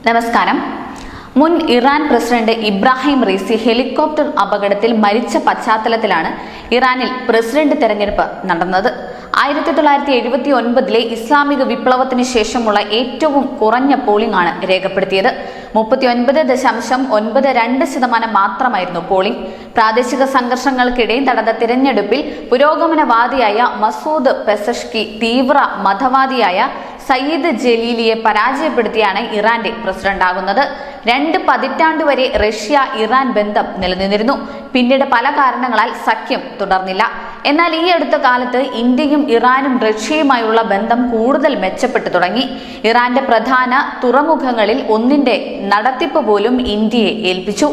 നമസ്കാരം. മുൻ Iran president Ebrahim Raisi helicopter അപകടത്തിൽ മരിച്ച പശ്ചാത്തലത്തിലാണ് ഇറാനിൽ പ്രസിഡന്റ് തെരഞ്ഞെടുപ്പ് നടന്നത്. 1979 ഇസ്ലാമിക വിപ്ലവത്തിന് ശേഷമുള്ള ഏറ്റവും കുറഞ്ഞ പോളിംഗ് ആണ് രേഖപ്പെടുത്തിയത്. 39.92% മാത്രമായിരുന്നു പോളിംഗ്. പ്രാദേശിക സംഘർഷങ്ങൾക്കിടെ നടന്ന തിരഞ്ഞെടുപ്പിൽ പുരോഗമനവാദിയായ മസൂദ് പെസഷ്കി തീവ്ര മതവാദിയായ സയ്യിദ് ജലീലിയെ പരാജയപ്പെടുത്തിയാണ് ഇറാന്റെ പ്രസിഡന്റാകുന്നത്. 2 പതിറ്റാണ്ട് വരെ റഷ്യ ഇറാൻ ബന്ധം നിലനിന്നിരുന്നു. പിന്നീട് പല കാരണങ്ങളാൽ സഖ്യം തുടർന്നില്ല. എന്നാൽ ഈ അടുത്ത കാലത്ത് ഇന്ത്യയും ഇറാനും റഷ്യയുമായുള്ള ബന്ധം കൂടുതൽ മെച്ചപ്പെട്ടു തുടങ്ങി. ഇറാന്റെ പ്രധാന തുറമുഖങ്ങളിൽ ഒന്നിന്റെ നടത്തിപ്പ് പോലും ഇന്ത്യയെ ഏൽപ്പിച്ചു.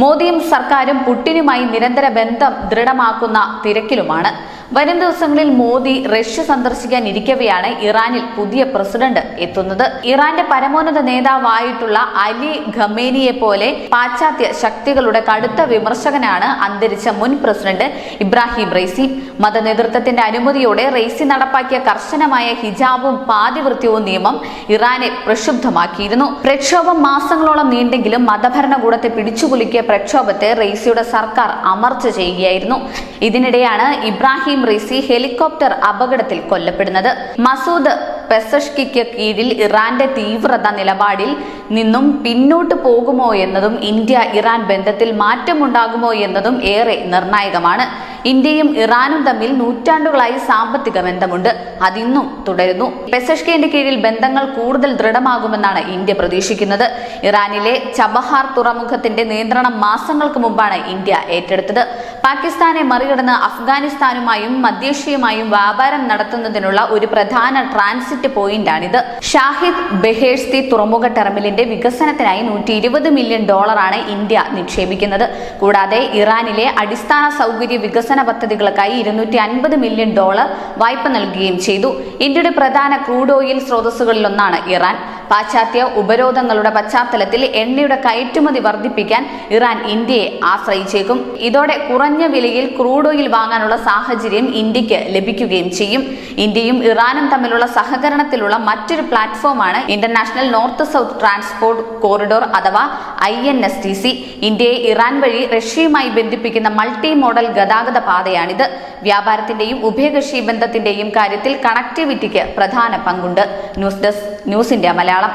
മോദിയും സർക്കാരും പുടിനുമായി നിരന്തര ബന്ധം ദൃഢമാക്കുന്ന തിരക്കിലുമാണ്. വരും ദിവസങ്ങളിൽ മോദി റഷ്യ സന്ദർശിക്കാനിരിക്കവെയാണ് ഇറാനിൽ പുതിയ പ്രസിഡന്റ് എത്തുന്നത്. ഇറാന്റെ പരമോന്നത നേതാവായിട്ടുള്ള അലി ഖമേനിയെ പോലെ പാശ്ചാത്യ ശക്തികളുടെ കടുത്ത വിമർശകനാണ് അന്തരിച്ച മുൻ പ്രസിഡന്റ് ഇബ്രാഹിം റൈസി. മതനേതൃത്വത്തിന്റെ അനുമതിയോടെ റൈസി നടപ്പാക്കിയ കർശനമായ ഹിജാബും പാതിവൃത്യവും നിയമം ഇറാനെ പ്രക്ഷുബ്ധമാക്കിയിരുന്നു. പ്രക്ഷോഭം മാസങ്ങളോളം നീണ്ടെങ്കിലും മതഭരണകൂടത്തെ പിടിച്ചുകുലുക്കിയ പ്രക്ഷോഭത്തെ റൈസിയുടെ സർക്കാർ അമർച്ച ചെയ്യുകയായിരുന്നു. ഇതിനിടെയാണ് ഇബ്രാഹിം റൈസി ഹെലികോപ്റ്റർ അപകടത്തിൽ കൊല്ലപ്പെടുന്നത്. മസൂദ് പെസഷ്കിക്ക് കീഴിൽ ഇറാന്റെ തീവ്രത നിലപാടിൽ നിന്നും പിന്നോട്ട് പോകുമോ എന്നതും ഇന്ത്യ ഇറാൻ ബന്ധത്തിൽ മാറ്റമുണ്ടാകുമോ എന്നതും ഏറെ നിർണായകമാണ്. ഇന്ത്യയും ഇറാനും തമ്മിൽ നൂറ്റാണ്ടുകളായി സാമ്പത്തിക ബന്ധമുണ്ട്. അതിന്നും തുടരുന്നു. പെസഷ്കിന്റെ കീഴിൽ ബന്ധങ്ങൾ കൂടുതൽ ദൃഢമാകുമെന്നാണ് ഇന്ത്യ പ്രതീക്ഷിക്കുന്നത്. ഇറാനിലെ ചബഹാർ തുറമുഖത്തിന്റെ നിയന്ത്രണം മാസങ്ങൾക്ക് മുമ്പാണ് ഇന്ത്യ ഏറ്റെടുത്തത്. പാകിസ്ഥാനെ മറികടന്ന് അഫ്ഗാനിസ്ഥാനുമായും മധ്യേഷ്യയുമായും വ്യാപാരം നടത്തുന്നതിനുള്ള ഒരു പ്രധാന ട്രാൻസിറ്റ് പോയിന്റാണിത്. ഷാഹിദ് ബെഹേഷ്തി തുറമുഖ ടെർമിനലിന്റെ വികസനത്തിനായി $120 മില്യൺ ഇന്ത്യ നിക്ഷേപിക്കുന്നത്. കൂടാതെ ഇറാനിലെ അടിസ്ഥാന സൗകര്യ വികസന പദ്ധതികൾക്കായി $250 മില്യൺ വായ്പ നൽകുകയും ചെയ്തു. ഇന്ത്യയുടെ പ്രധാന ക്രൂഡ് ഓയിൽ സ്രോതസ്സുകളിലൊന്നാണ് ഇറാൻ. പാശ്ചാത്യ ഉപരോധങ്ങളുടെ പശ്ചാത്തലത്തിൽ എണ്ണയുടെ കയറ്റുമതി വർദ്ധിപ്പിക്കാൻ ഇറാൻ ഇന്ത്യയെ ആശ്രയിച്ചേക്കും. ഇതോടെ കുറഞ്ഞ വിലയിൽ ക്രൂഡ് ഓയിൽ വാങ്ങാനുള്ള സാഹചര്യം ഇന്ത്യക്ക് ലഭിക്കുകയും ചെയ്യും. ഇന്ത്യയും ഇറാനും തമ്മിലുള്ള സഹകരണത്തിലുള്ള മറ്റൊരു പ്ലാറ്റ്ഫോമാണ് international north south transport corridor അഥവാ INSTC. ഇന്ത്യയെ ഇറാൻ വഴി റഷ്യയുമായി ബന്ധിപ്പിക്കുന്ന മൾട്ടി മോഡൽ ഗതാഗത പാതയാണിത്. വ്യാപാരത്തിന്റെയും ഉഭയകക്ഷി ബന്ധത്തിന്റെയും കാര്യത്തിൽ കണക്ടിവിറ്റിക്ക് പ്രധാന പങ്കുണ്ട്. News desk news India Malayalam.